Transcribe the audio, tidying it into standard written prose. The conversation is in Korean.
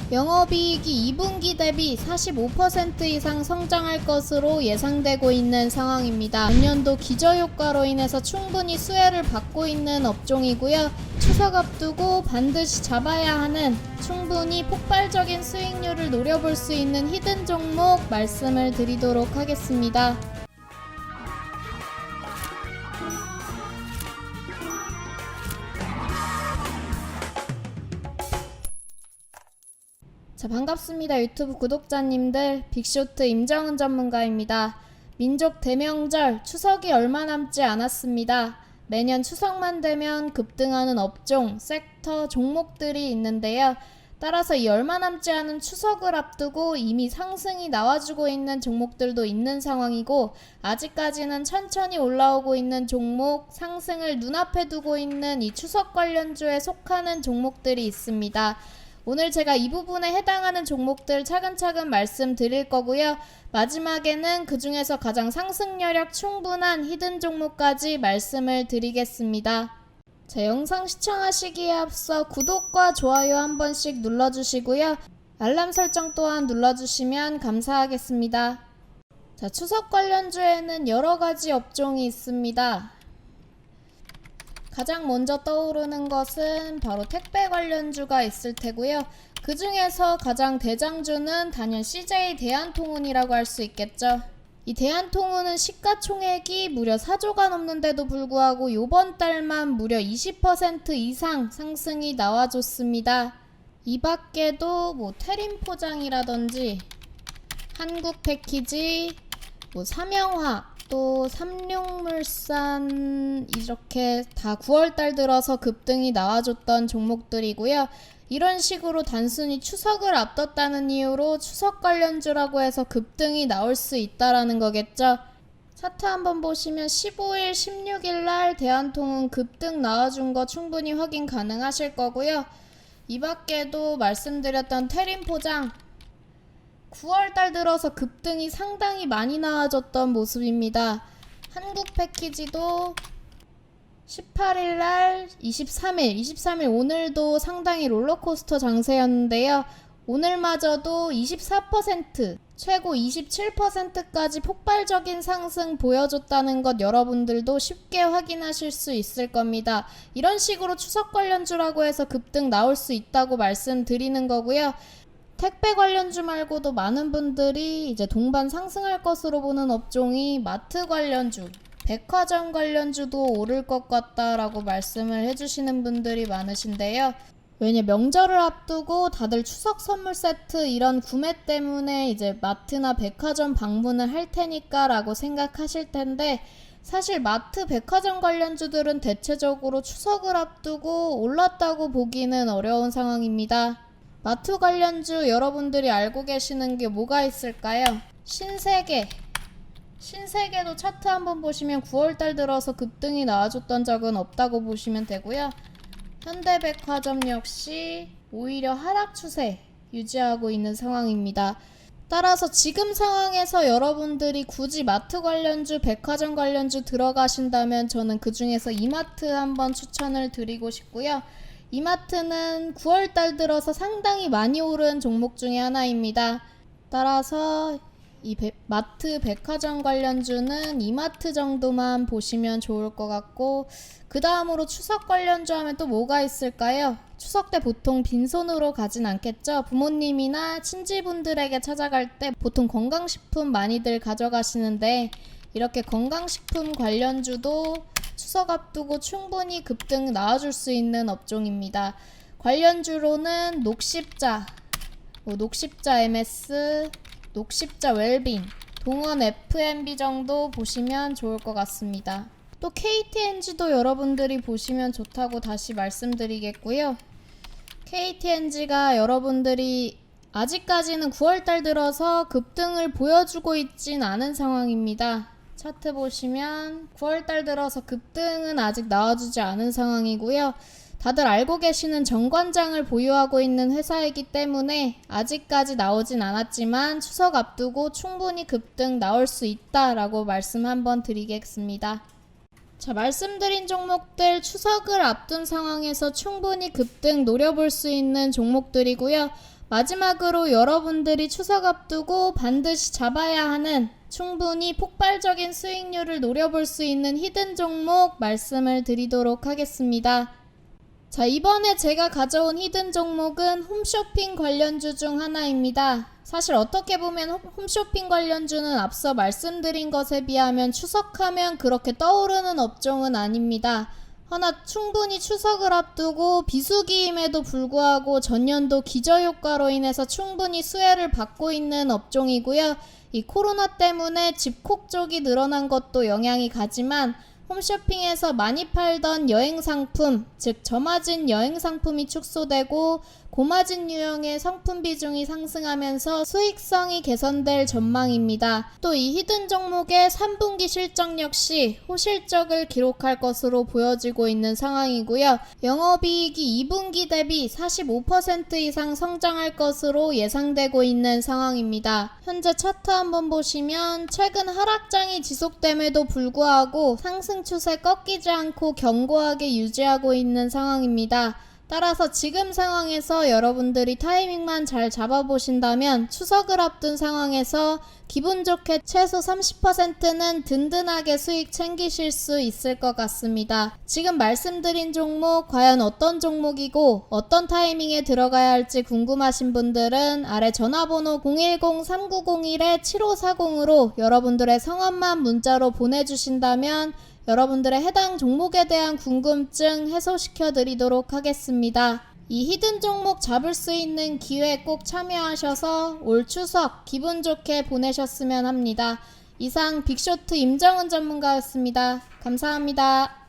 영업이익이 2분기 대비 45% 이상 성장할 것으로 예상되고 있는 상황입니다. 전년도 기저효과로 인해서 충분히 수혜를 받고 있는 업종이고요. 추석 앞두고 반드시 잡아야 하는 충분히 폭발적인 수익률을 노려볼 수 있는 히든 종목 말씀을 드리도록 하겠습니다. 자, 반갑습니다. 유튜브 구독자님들. 빅쇼트 임정은 전문가입니다. 민족 대명절 추석이 얼마 남지 않았습니다. 매년 추석만 되면 급등하는 업종, 섹터, 종목들이 있는데요. 따라서 이 얼마 남지 않은 추석을 앞두고 이미 상승이 나와주고 있는 종목들도 있는 상황이고, 아직까지는 천천히 올라오고 있는 종목, 상승을 눈앞에 두고 있는 이 추석 관련주에 속하는 종목들이 있습니다. 오늘 제가 이 부분에 해당하는 종목들 차근차근 말씀드릴 거고요. 마지막에는 그 중에서 가장 상승 여력 충분한 히든 종목까지 말씀을 드리겠습니다. 자, 영상 시청하시기에 앞서 구독과 좋아요 한 번씩 눌러주시고요. 알람 설정 또한 눌러주시면 감사하겠습니다. 자, 추석 관련주에는 여러가지 업종이 있습니다. 가장 먼저 떠오르는 것은 바로 택배 관련주가 있을 테고요. 그 중에서 가장 대장주는 단연 CJ 대한통운이라고 할 수 있겠죠. 이 대한통운은 시가총액이 무려 4조가 넘는데도 불구하고 이번 달만 무려 20% 이상 상승이 나와줬습니다. 이 밖에도 태림 포장이라든지 한국 패키지, 삼영화, 또 삼룡물산, 이렇게 다 9월달 들어서 급등이 나와줬던 종목들이고요. 이런 식으로 단순히 추석을 앞뒀다는 이유로 추석 관련주라고 해서 급등이 나올 수 있다라는 거겠죠. 차트 한번 보시면 15일, 16일 날 대한통운 급등 나와준 거 충분히 확인 가능하실 거고요. 이 밖에도 말씀드렸던 태림 포장, 9월달 들어서 급등이 상당히 많이 나와졌던 모습입니다. 한국 패키지도 18일날 23일 오늘도 상당히 롤러코스터 장세였는데요. 오늘마저도 24%, 최고 27%까지 폭발적인 상승 보여줬다는 것 여러분들도 쉽게 확인하실 수 있을 겁니다. 이런 식으로 추석 관련주라고 해서 급등 나올 수 있다고 말씀드리는 거고요. 택배 관련주 말고도 많은 분들이 이제 동반 상승할 것으로 보는 업종이 마트 관련주, 백화점 관련주도 오를 것 같다라고 말씀을 해주시는 분들이 많으신데요. 왜냐, 명절을 앞두고 다들 추석 선물 세트 이런 구매 때문에 이제 마트나 백화점 방문을 할 테니까 라고 생각하실 텐데, 사실 마트, 백화점 관련주들은 대체적으로 추석을 앞두고 올랐다고 보기는 어려운 상황입니다. 마트 관련주 여러분들이 알고 계시는 게 뭐가 있을까요? 신세계. 신세계도 차트 한번 보시면 9월달 들어서 급등이 나와줬던 적은 없다고 보시면 되고요. 현대백화점 역시 오히려 하락 추세 유지하고 있는 상황입니다. 따라서 지금 상황에서 여러분들이 굳이 마트 관련주, 백화점 관련주 들어가신다면 저는 그 중에서 이마트 한번 추천을 드리고 싶고요. 이마트는 9월달 들어서 상당히 많이 오른 종목 중에 하나입니다. 따라서 이 마트, 백화점 관련주는 이마트 정도만 보시면 좋을 것 같고, 그 다음으로 추석 관련주 하면 또 뭐가 있을까요? 추석 때 보통 빈손으로 가진 않겠죠? 부모님이나 친지분들에게 찾아갈 때 보통 건강식품 많이들 가져가시는데, 이렇게 건강식품 관련주도 추석 앞두고 충분히 급등 나와줄 수 있는 업종입니다. 관련주로는 녹십자, 녹십자 MS, 녹십자 웰빙, 동원 F&B 정도 보시면 좋을 것 같습니다. 또 KTNG도 여러분들이 보시면 좋다고 다시 말씀드리겠고요. KTNG가 여러분들이 아직까지는 9월달 들어서 급등을 보여주고 있진 않은 상황입니다. 차트 보시면 9월달 들어서 급등은 아직 나와주지 않은 상황이고요. 다들 알고 계시는 정관장을 보유하고 있는 회사이기 때문에 아직까지 나오진 않았지만 추석 앞두고 충분히 급등 나올 수 있다라고 말씀 한번 드리겠습니다. 자, 말씀드린 종목들 추석을 앞둔 상황에서 충분히 급등 노려볼 수 있는 종목들이고요. 마지막으로 여러분들이 추석 앞두고 반드시 잡아야 하는 충분히 폭발적인 수익률을 노려볼 수 있는 히든 종목 말씀을 드리도록 하겠습니다. 자, 이번에 제가 가져온 히든 종목은 홈쇼핑 관련주 중 하나입니다. 사실 어떻게 보면 홈쇼핑 관련주는 앞서 말씀드린 것에 비하면 추석하면 그렇게 떠오르는 업종은 아닙니다. 허나 충분히 추석을 앞두고 비수기임에도 불구하고 전년도 기저효과로 인해서 충분히 수혜를 받고 있는 업종이고요. 이 코로나 때문에 집콕 쪽이 늘어난 것도 영향이 가지만 홈쇼핑에서 많이 팔던 여행상품, 즉 저마진 여행상품이 축소되고 고마진 유형의 상품 비중이 상승하면서 수익성이 개선될 전망입니다. 또 이 히든 종목의 3분기 실적 역시 호실적을 기록할 것으로 보여지고 있는 상황이고요. 영업이익이 2분기 대비 45% 이상 성장할 것으로 예상되고 있는 상황입니다. 현재 차트 한번 보시면 최근 하락장이 지속됨에도 불구하고 상승 추세 꺾이지 않고 견고하게 유지하고 있는 상황입니다. 따라서 지금 상황에서 여러분들이 타이밍만 잘 잡아보신다면 추석을 앞둔 상황에서 기분 좋게 최소 30%는 든든하게 수익 챙기실 수 있을 것 같습니다. 지금 말씀드린 종목 과연 어떤 종목이고 어떤 타이밍에 들어가야 할지 궁금하신 분들은 아래 전화번호 010-3901-7540으로 여러분들의 성함만 문자로 보내주신다면 여러분들의 해당 종목에 대한 궁금증 해소시켜 드리도록 하겠습니다. 이 히든 종목 잡을 수 있는 기회 꼭 참여하셔서 올 추석 기분 좋게 보내셨으면 합니다. 이상 빅쇼트 임정은 전문가였습니다. 감사합니다.